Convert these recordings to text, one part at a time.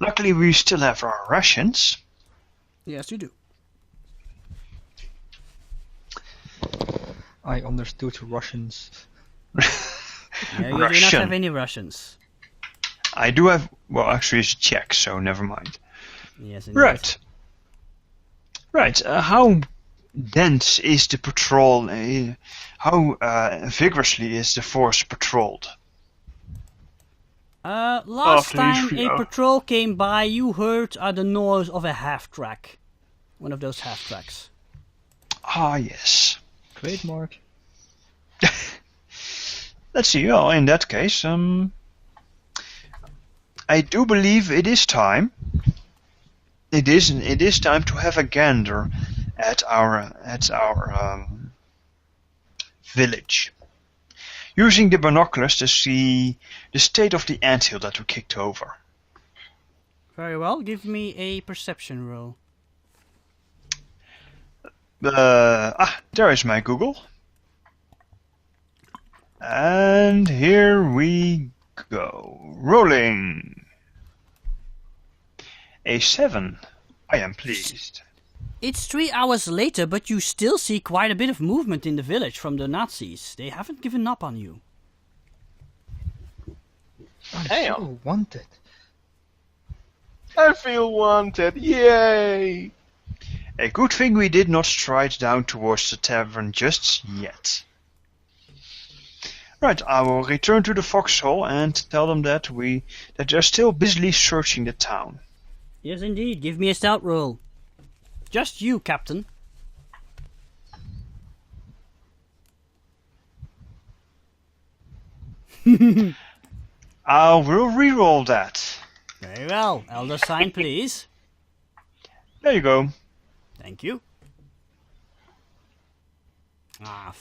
Luckily, we still have our rations. Yes, you do. I understood Russians. Yeah, you do not have any Russians. I do have. Well, actually, it's Czech, so never mind. Yes, indeed. Right. Right. How dense is the patrol? How vigorously is the force patrolled? Last time a patrol came by, you heard the noise of a half-track. One of those half-tracks. Ah, yes. Trademark. Let's see. Well, in that case, I do believe it is time. It is time to have a gander at our village, using the binoculars to see the state of the anthill that we kicked over. Very well. Give me a perception roll. There is my Google. And here we go. Rolling. A 7. I am pleased. It's 3 hours later, but you still see quite a bit of movement in the village from the Nazis. They haven't given up on you. I feel wanted. I feel wanted. Yay! A good thing we did not stride down towards the tavern just yet. Right, I will return to the foxhole and tell them that they're still busily searching the town. Yes, indeed. Give me a stout roll. Just you, Captain. I will re-roll that. Very well. Elder sign, please. There you go. Thank you.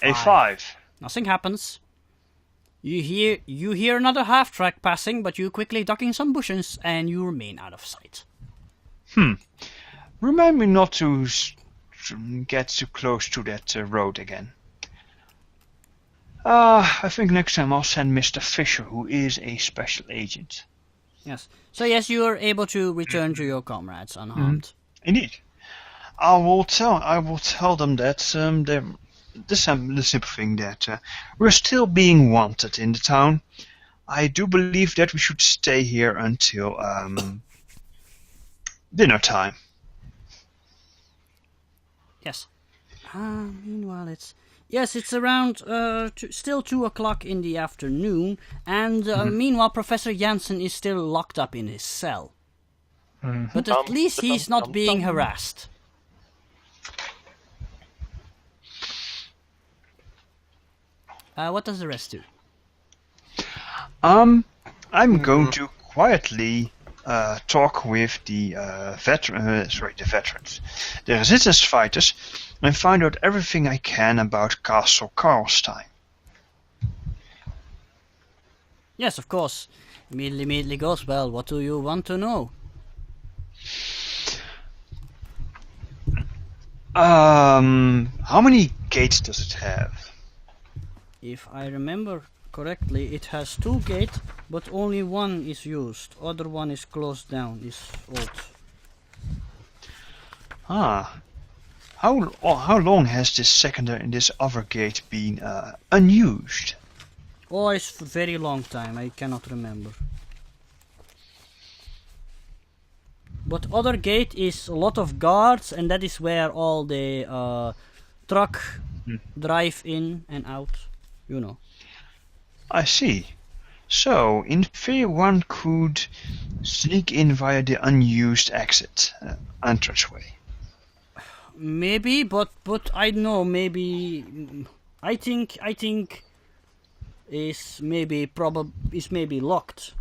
A 5. Nothing happens. You hear another half-track passing, but you quickly duck in some bushes and you remain out of sight. Remind me not to get too close to that road again. I think next time I'll send Mr. Fisher, who is a special agent. Yes. So yes, you are able to return to your comrades unharmed. Indeed. I will tell them that the simple thing that we're still being wanted in the town. I do believe that we should stay here until dinner time. Yes. Meanwhile, it's around still 2 o'clock in the afternoon, and meanwhile Professor Jansen is still locked up in his cell. But at least he's not being harassed. What does the rest do? I'm going to quietly talk with the veterans, the resistance fighters, and find out everything I can about Castle Karlstein. Yes, of course. Immediately goes well. What do you want to know? How many gates does it have? If I remember correctly, it has 2 gates, but only one is used. Other one is closed down, is old. How long has this other gate been unused? Oh, it's a very long time. I cannot remember. But other gate is a lot of guards, and that is where all the truck drive in and out. You know. I see. So, in theory, one could sneak in via the unused exit entranceway. Maybe, but I don't know. Maybe I think is maybe locked.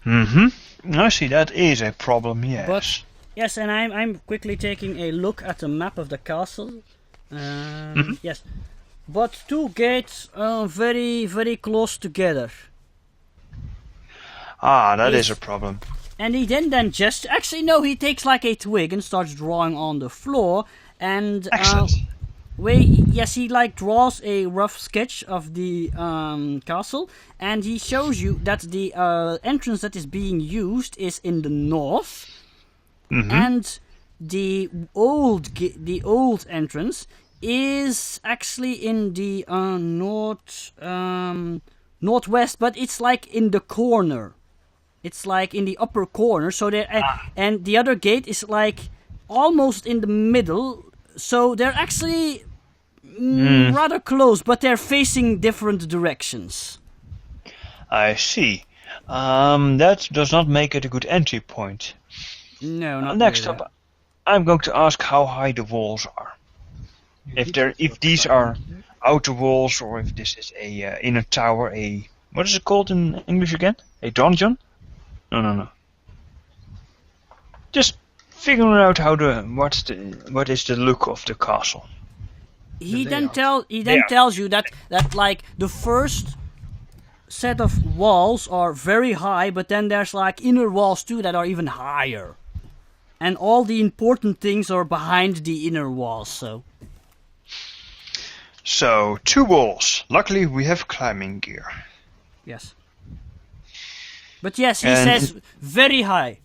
I see, that is a problem. Yes. But yes, and I'm quickly taking a look at the map of the castle. Yes. But 2 gates are very, very close together. That is a problem. And he then just... Actually, no, he takes like a twig and starts drawing on the floor. And Excellent. he like draws a rough sketch of the castle, and he shows you that the entrance that is being used is in the north, and the old entrance is actually in the northwest, but it's like in the corner. It's like in the upper corner. So there, and the other gate is like almost in the middle. So they're actually rather close, but they're facing different directions. I see. That does not make it a good entry point. No, not Next really. up, I'm going to ask how high the walls are. If these are outer walls, or if this is a inner tower, what is it called in English again? A donjon? No. Just figuring out what is the look of the castle. He then tells you that like the first set of walls are very high, but then there's like inner walls too that are even higher, and all the important things are behind the inner walls. So 2 walls. Luckily, we have climbing gear. Yes. But yes, he says very high.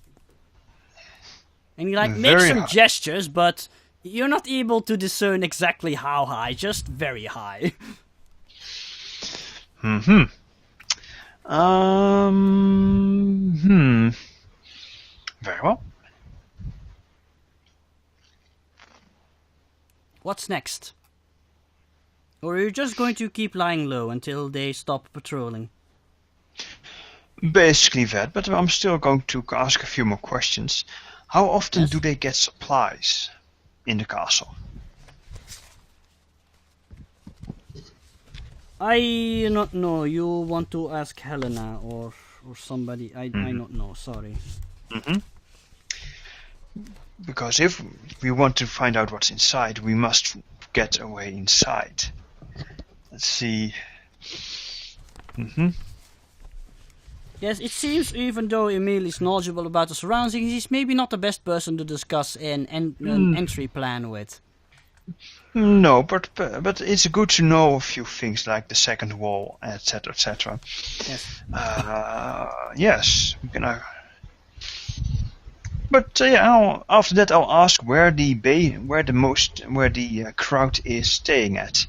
And he like makes some gestures, but you're not able to discern exactly how high, just very high. Very well. What's next? Or are you just going to keep lying low until they stop patrolling? Basically that, but I'm still going to ask a few more questions. How often do they get supplies in the castle? I not know. You want to ask Helena or somebody. I don't know. Sorry. Because if we want to find out what's inside, we must get a way inside. Let's see. Yes, it seems even though Emil is knowledgeable about the surroundings, he's maybe not the best person to discuss an entry plan with. No, but it's good to know a few things like the second wall, etc., etc. Yes. Yes, we can. But after that, I'll ask where the crowd is staying at.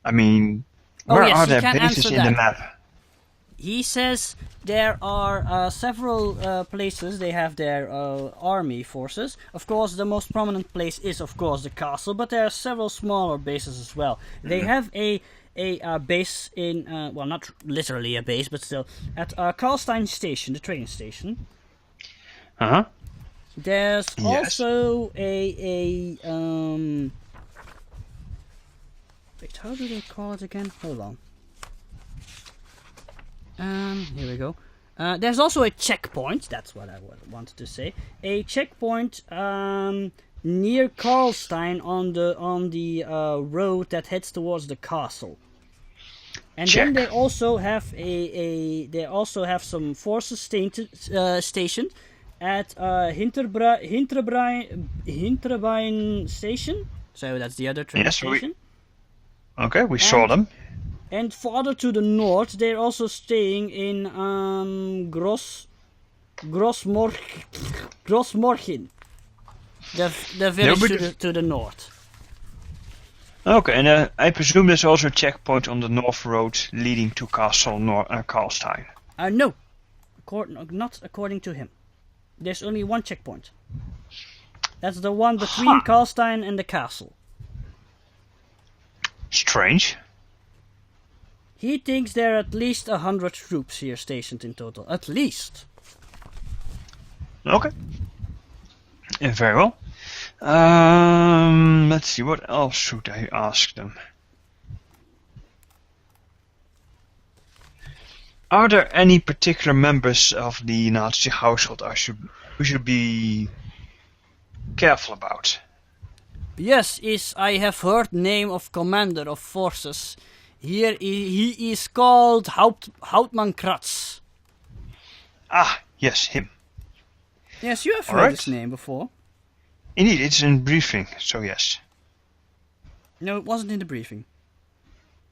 I mean, where are their bases in the map? He says there are several places they have their army forces. Of course, the most prominent place is, of course, the castle, but there are several smaller bases as well. They have a base in, well, not literally a base, but still, at Karlstein Station, the train station. There's also a wait, how do they call it again? Hold on. Here we go. There's also a checkpoint. That's what I wanted to say. A checkpoint near Karlstein on the road that heads towards the castle. And then they also have some forces stationed at Hinterbein Station. So that's the other train station. We saw them. And farther to the north, they're also staying in Grossmorgen, the village to the north. Okay, and I presume there's also a checkpoint on the north road leading to Castle Karlstein. No, not according to him. There's only one checkpoint. That's the one between Karlstein and the castle. Strange. He thinks there are at least 100 troops here stationed in total. At least. Okay. Very well. Let's see, what else should I ask them? Are there any particular members of the Nazi household we should be careful about? Yes, I have heard name of commander of forces. Here he is called Hauptmann Kratz. Ah, yes, him. Yes, you have heard his name before. Indeed, it's in briefing, so yes. No, it wasn't in the briefing.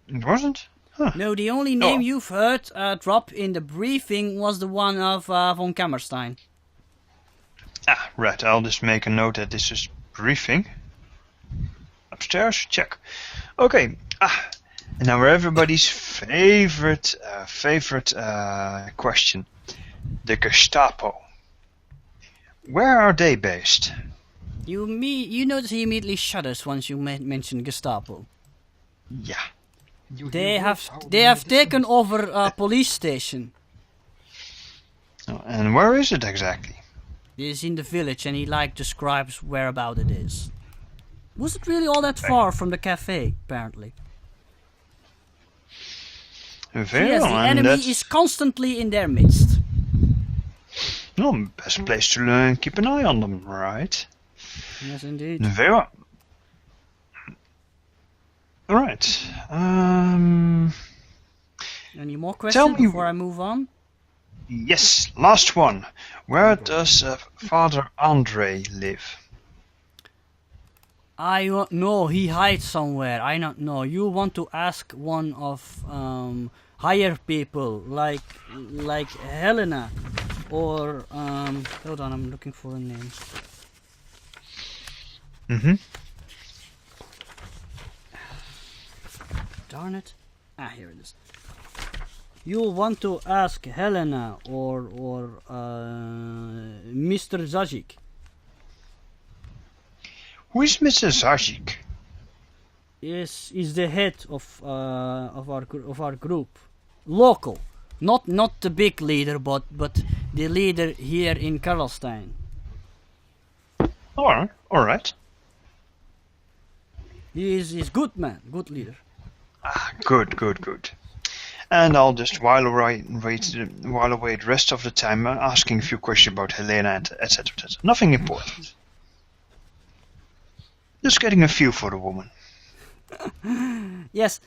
It wasn't? Huh. No, the only name you've heard drop in the briefing was the one of von Kammerstein. Ah, right. I'll just make a note that this is briefing. Upstairs, check. Okay. And now everybody's favorite question: the Gestapo. Where are they based? You notice he immediately shudders once you mention Gestapo. Yeah. They have taken over a police station. Oh, and where is it exactly? It is in the village, and he describes whereabout it is. Was it really all that far from the cafe? Apparently. Very Yes, the well, and enemy that's is constantly in their midst. best place to keep an eye on them, right? Yes, indeed. Very well. Right. Any more questions me- before I move on? Yes, last one. Where does Father Andre live? I don't know. He hides somewhere. I don't know. You want to ask one of higher people, like Helena, or hold on, I'm looking for a name. Mm-hmm. Darn it! Here it is. You want to ask Helena or Mr. Zajic. Who is Mr. Zajic? Is the head of our group, local, not the big leader, but the leader here in Karlstein. All right. He is good man, good leader. Good. And I'll just while away the rest of the time asking a few questions about Helena and etc. Nothing important. Just getting a feel for the woman. Yes.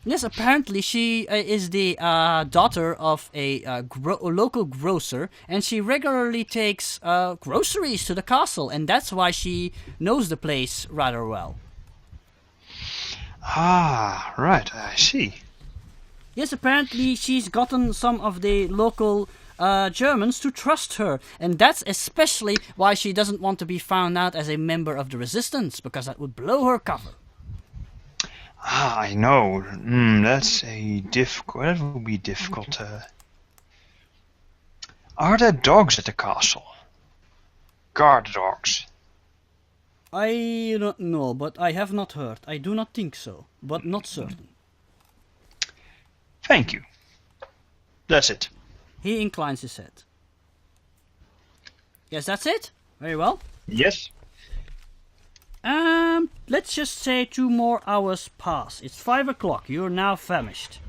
Yes, apparently she is the daughter of a local grocer, and she regularly takes groceries to the castle, and that's why she knows the place rather well. Ah, right, I see. Yes, apparently she's gotten some of the local Germans to trust her, and that's especially why she doesn't want to be found out as a member of the resistance, because that would blow her cover. Ah, I know. That will be difficult. Are there dogs at the castle? Guard dogs? I don't know, but I have not heard. I do not think so, but not certain. Thank you. That's it. He inclines his head. Yes, that's it? Very well. Yes. Let's just say 2 more hours pass. It's 5 o'clock. You're now famished.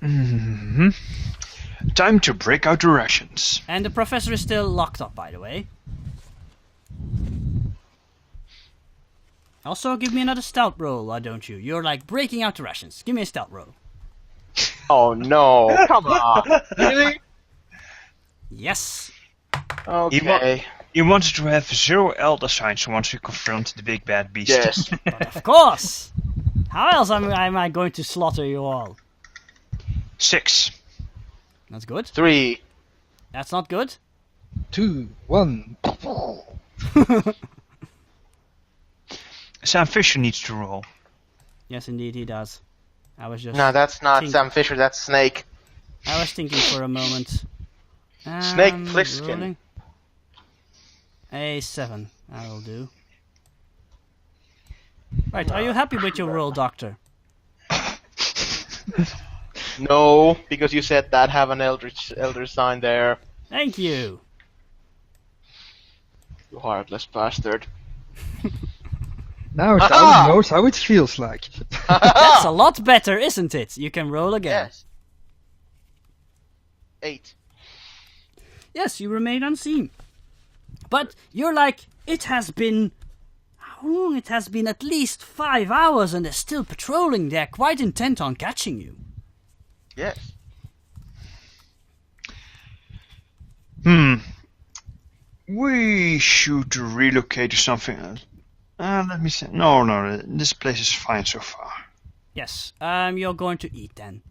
Mm-hmm. Time to break out the rations. And the professor is still locked up, by the way. Also, give me another stout roll, why don't you? You're like breaking out the rations. Give me a stout roll. Oh no, come on. Really? Yes. Okay. You wanted to have 0 elder signs once we confront the big bad beast. Yes. But of course. How else am I going to slaughter you all? 6. That's good. 3. That's not good. 2, 1. Sam Fisher needs to roll. Yes, indeed, he does. I was just... No, that's not Sam Fisher, that's Snake. I was thinking for a moment. Snake Plissken. Rolling. A 7. That'll do. Right, are you happy with your roll, Doctor? No, because you said that have an elder sign there. Thank you. You heartless bastard. Now Sam knows how it feels like. That's a lot better, isn't it? You can roll again. Yes. 8. Yes, you remain unseen. But you're like, it has been... How long? It has been at least 5 hours and they're still patrolling. They're quite intent on catching you. Yes. We should relocate to something else. Let me see. No, this place is fine so far. Yes, you're going to eat then.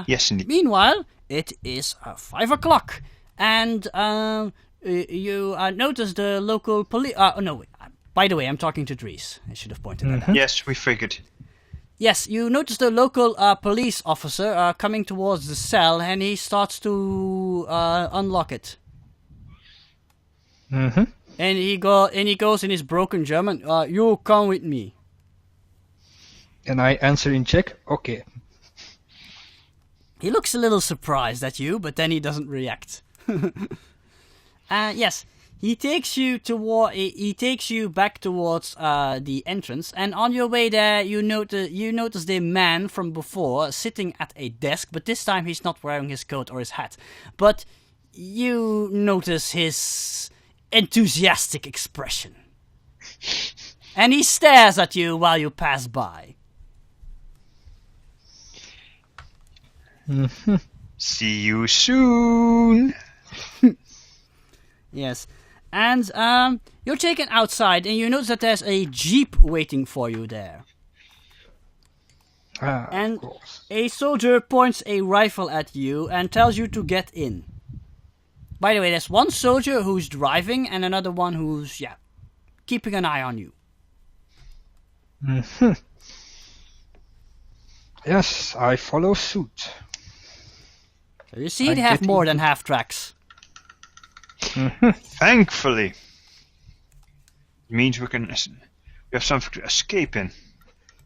Yes, indeed. Meanwhile, it is 5 o'clock, and you notice the local police. No, by the way, I'm talking to Dries. I should have pointed that out. Yes, we figured. Yes, you notice the local police officer coming towards the cell, and he starts to unlock it. Mm-hmm. And he goes in his broken German. You come with me. And I answer in Czech, okay. He looks a little surprised at you, but then he doesn't react. Yes, he takes you back towards the entrance, and on your way there, you notice the man from before sitting at a desk, but this time he's not wearing his coat or his hat. But you notice his enthusiastic expression, and he stares at you while you pass by. See you soon. Yes, and you're taken outside, and you notice that there's a jeep waiting for you there. And of course. a soldier points a rifle at you and tells you to get in. By the way, there's one soldier who's driving and another one who's, keeping an eye on you. Mm-hmm. Yes, I follow suit. So you see, they have more than half tracks. Mm-hmm. Thankfully. It means we have something to escape in.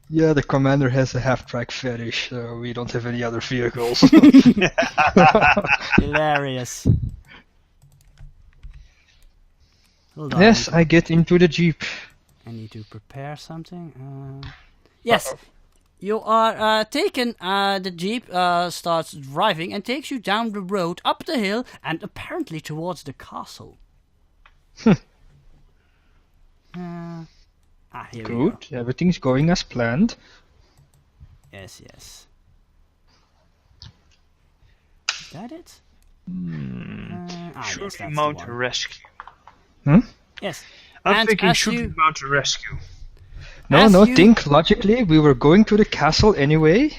Yeah, the commander has a half-track fetish, so we don't have any other vehicles. Hilarious. Hold on. Yes, I get into the jeep. I need to prepare something. Yes, you are taken. The jeep starts driving and takes you down the road, up the hill, and apparently towards the castle. Here we go. Good, everything's going as planned. Yes. Is that it? Should yes, we that's mount the a one. rescue? Yes. I'm And thinking, as should you- we mount a rescue? No, you- think logically. We were going to the castle anyway.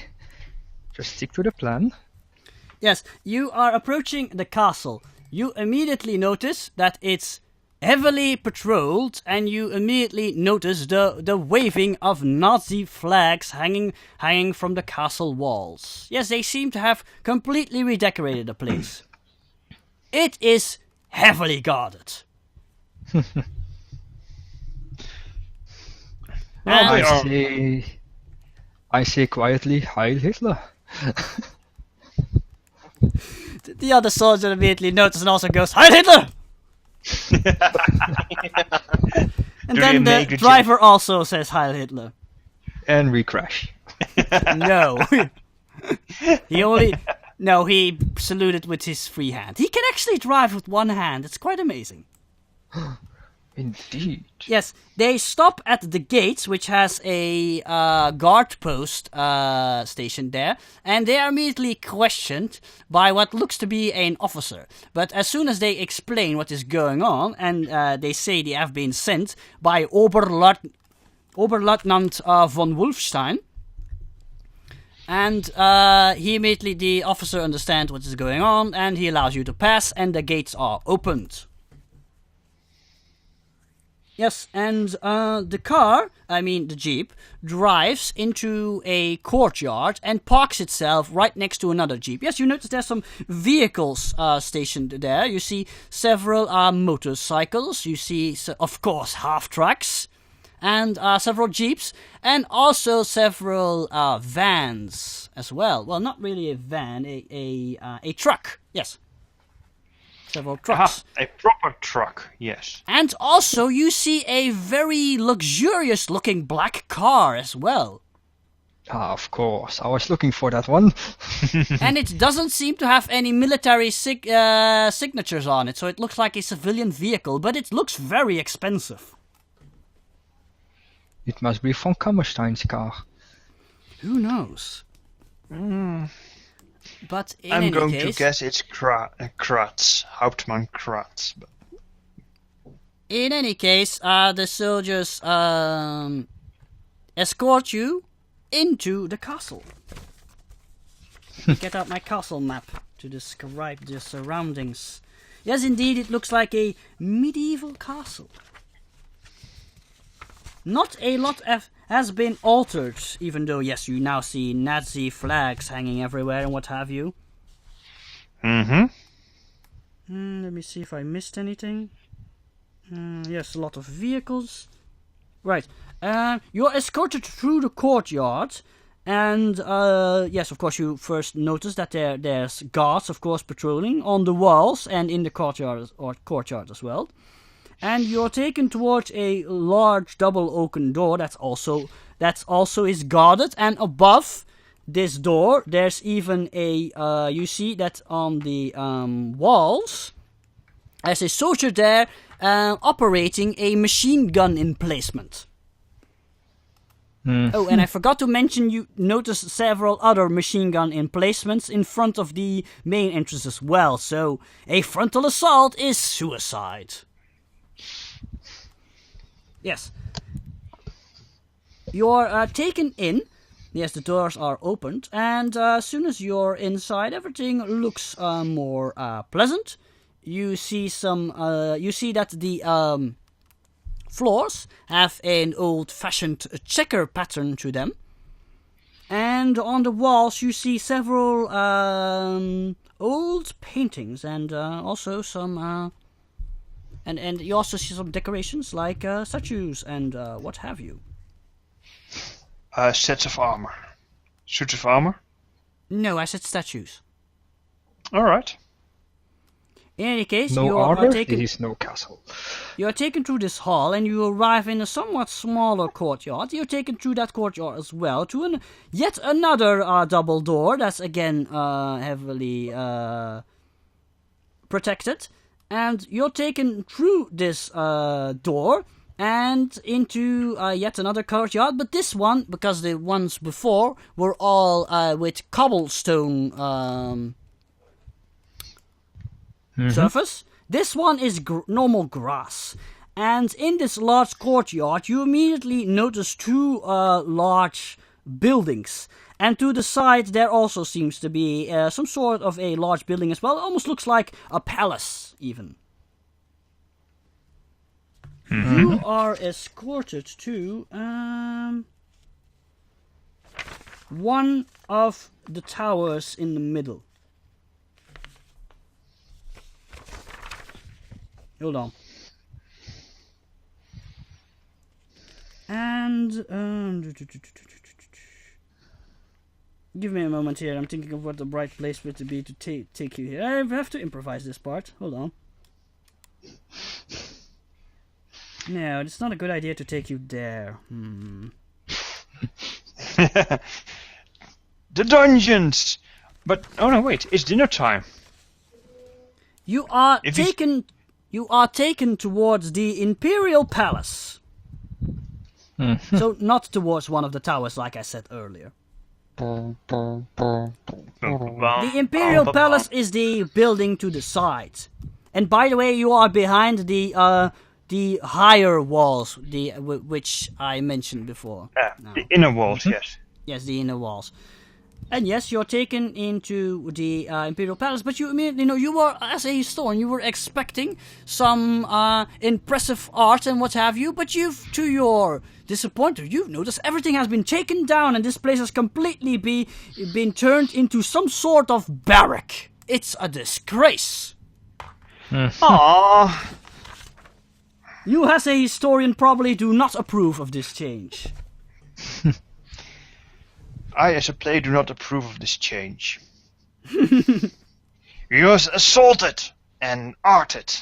Just stick to the plan. Yes, you are approaching the castle. You immediately notice that it's heavily patrolled, and you immediately notice the waving of Nazi flags hanging from the castle walls. Yes, they seem to have completely redecorated the place. It is heavily guarded. And- I say quietly, Heil Hitler. The other soldier immediately notices and also goes, Heil Hitler! And Do then they the make driver also says Heil Hitler. And we crash. No. he saluted with his free hand. He can actually drive with one hand. It's quite amazing. Indeed. Yes, they stop at the gates, which has a guard post stationed there, and they are immediately questioned by what looks to be an officer. But as soon as they explain what is going on, and they say they have been sent by Oberleutnant von Wolfstein, and the officer understands what is going on, and he allows you to pass, and the gates are opened. Yes, and the jeep, drives into a courtyard and parks itself right next to another jeep. Yes, you notice there's some vehicles stationed there. You see several motorcycles. You see, of course, half-tracks. And several jeeps. And also several vans as well. Well, not really a van, a truck. Yes. Several trucks. A proper truck, yes. And also you see a very luxurious looking black car as well. Of course. I was looking for that one. And it doesn't seem to have any military signatures on it, so it looks like a civilian vehicle, but it looks very expensive. It must be von Kammerstein's car. Who knows? But in I'm any going case, to guess it's Kratz, Hauptmann Kratz. In any case, the soldiers escort you into the castle. Get out my castle map to describe the surroundings. Yes, indeed, it looks like a medieval castle. Not a lot has been altered, even though, yes, you now see Nazi flags hanging everywhere and what have you. Mm-hmm. Let me see if I missed anything. Yes, a lot of vehicles. Right. You're escorted through the courtyard. And, yes, of course, you first notice that there's guards, of course, patrolling on the walls and in the courtyard as well. And you're taken towards a large double oaken door that's also is guarded. And above this door, there's even a, you see that on the walls, there's a soldier there operating a machine gun emplacement. Oh, and I forgot to mention, you notice several other machine gun emplacements in front of the main entrance as well. So, a frontal assault is suicide. Yes. You're taken in. Yes, the doors are opened. And as soon as you're inside, everything looks more pleasant. You see that the floors have an old-fashioned checker pattern to them. And on the walls you see several old paintings and also some... And you also see some decorations like statues and what have you. Sets of armor. Suits of armor? No, I said statues. Alright. In any case, No you armor, are taken... there is no castle. You are taken through this hall and you arrive in a somewhat smaller courtyard. You're taken through that courtyard as well to yet another double door that's again heavily protected. And you're taken through this door and into yet another courtyard. But this one, because the ones before were all with cobblestone surface, this one is normal grass. And in this large courtyard, you immediately notice two large buildings. And to the side, there also seems to be some sort of a large building as well. It almost looks like a palace, even. You are escorted to one of the towers in the middle. Hold on. And give me a moment here. I'm thinking of what the right place would be to take you here. I have to improvise this part. Hold on. No, it's not a good idea to take you there. The dungeons! But, oh no, wait, it's dinner time. You are taken towards the Imperial Palace. So not towards one of the towers, like I said earlier. The Imperial Palace is the building to the side. And by the way, you are behind the higher walls, which I mentioned before. The inner walls, yes. Yes, the inner walls. And yes, you're taken into the Imperial Palace, but you immediately you were, as a historian, you were expecting some impressive art and what have you, but to your disappointment, you've noticed everything has been taken down and this place has completely been turned into some sort of barrack. It's a disgrace. Aww. You as a historian probably do not approve of this change. I, as a player, do not approve of this change. You was assaulted and arted.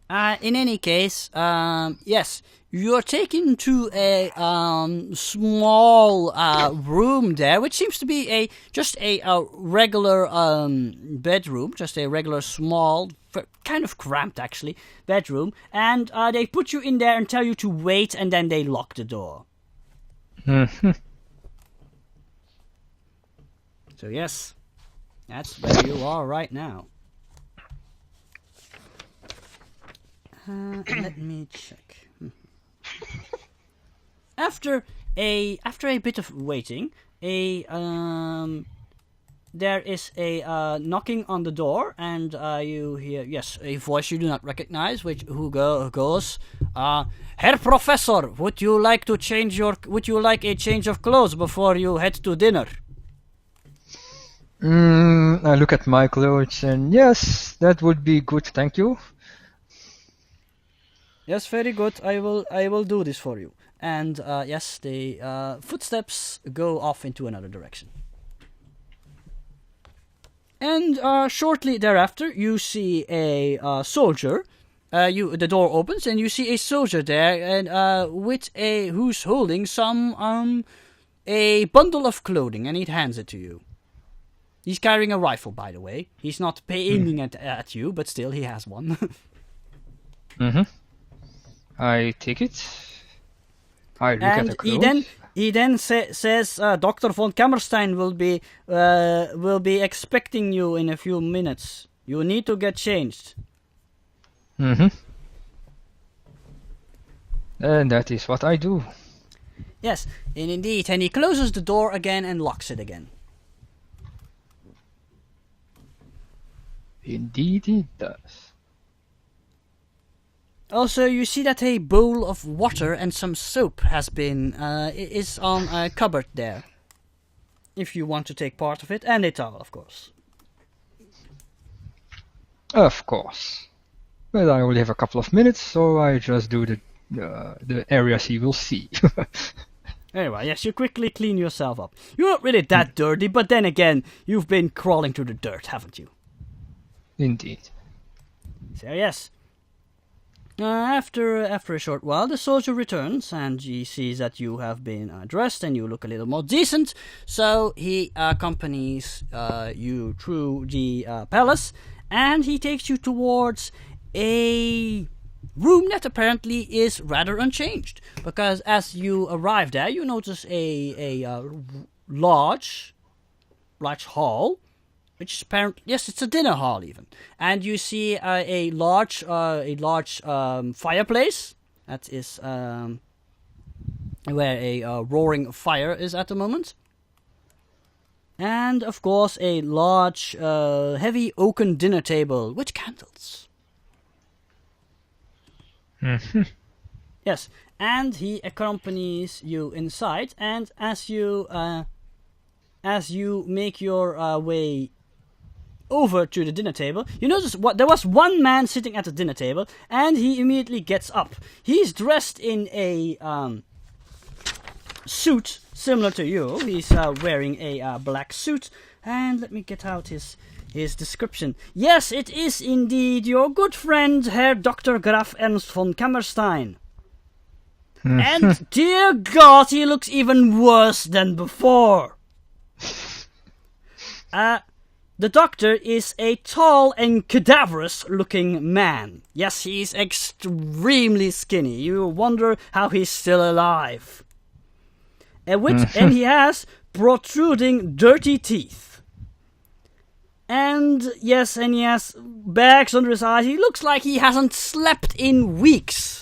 In any case, yes, you're taken to a small room there, which seems to be just a regular bedroom, just a regular small, kind of cramped actually, bedroom. And they put you in there and tell you to wait, and then they lock the door. So yes, that's where you are right now. Let me check. After a bit of waiting, there is a knocking on the door, and you hear a voice you do not recognize, who goes, Herr Professor, would you like a change of clothes before you head to dinner? I look at my clothes and yes, that would be good, thank you. Yes, very good. I will do this for you. And yes, the footsteps go off into another direction. And shortly thereafter, you see a soldier. The door opens and you see a soldier there, and who's holding a bundle of clothing, and he hands it to you. He's carrying a rifle, by the way. He's not aiming at you, but still he has one. I take it. I look at the clothes. He then says, Dr. von Kammerstein will be expecting you in a few minutes. You need to get changed. And that is what I do. Yes, and indeed. And he closes the door again and locks it again. Indeed he does. Also, you see that a bowl of water and some soap is on a cupboard there. If you want to take part of it, and a towel, of course. Of course. But I only have a couple of minutes, so I just do the areas he will see. Anyway, yes, you quickly clean yourself up. You're not really that dirty, but then again, you've been crawling through the dirt, haven't you? Indeed. So yes. After a short while, the soldier returns, and he sees that you have been dressed and you look a little more decent. So he accompanies you through the palace, and he takes you towards a room that apparently is rather unchanged. Because as you arrive there, you notice a large hall. Which is apparently, yes, it's a dinner hall even, and you see a large fireplace that is where a roaring fire is at the moment, and of course a large heavy oaken dinner table with candles. Yes, and he accompanies you inside, and as you make your way over to the dinner table, you notice there was one man sitting at the dinner table, and he immediately gets up. He's dressed in a suit similar to you. He's wearing a black suit, and let me get out his description. Yes, it is indeed your good friend, Herr Dr. Graf Ernst von Kammerstein. And dear God, he looks even worse than before. The doctor is a tall and cadaverous-looking man. Yes, he's extremely skinny. You wonder how he's still alive. And he has protruding, dirty teeth. And yes, and he has bags under his eyes. He looks like he hasn't slept in weeks.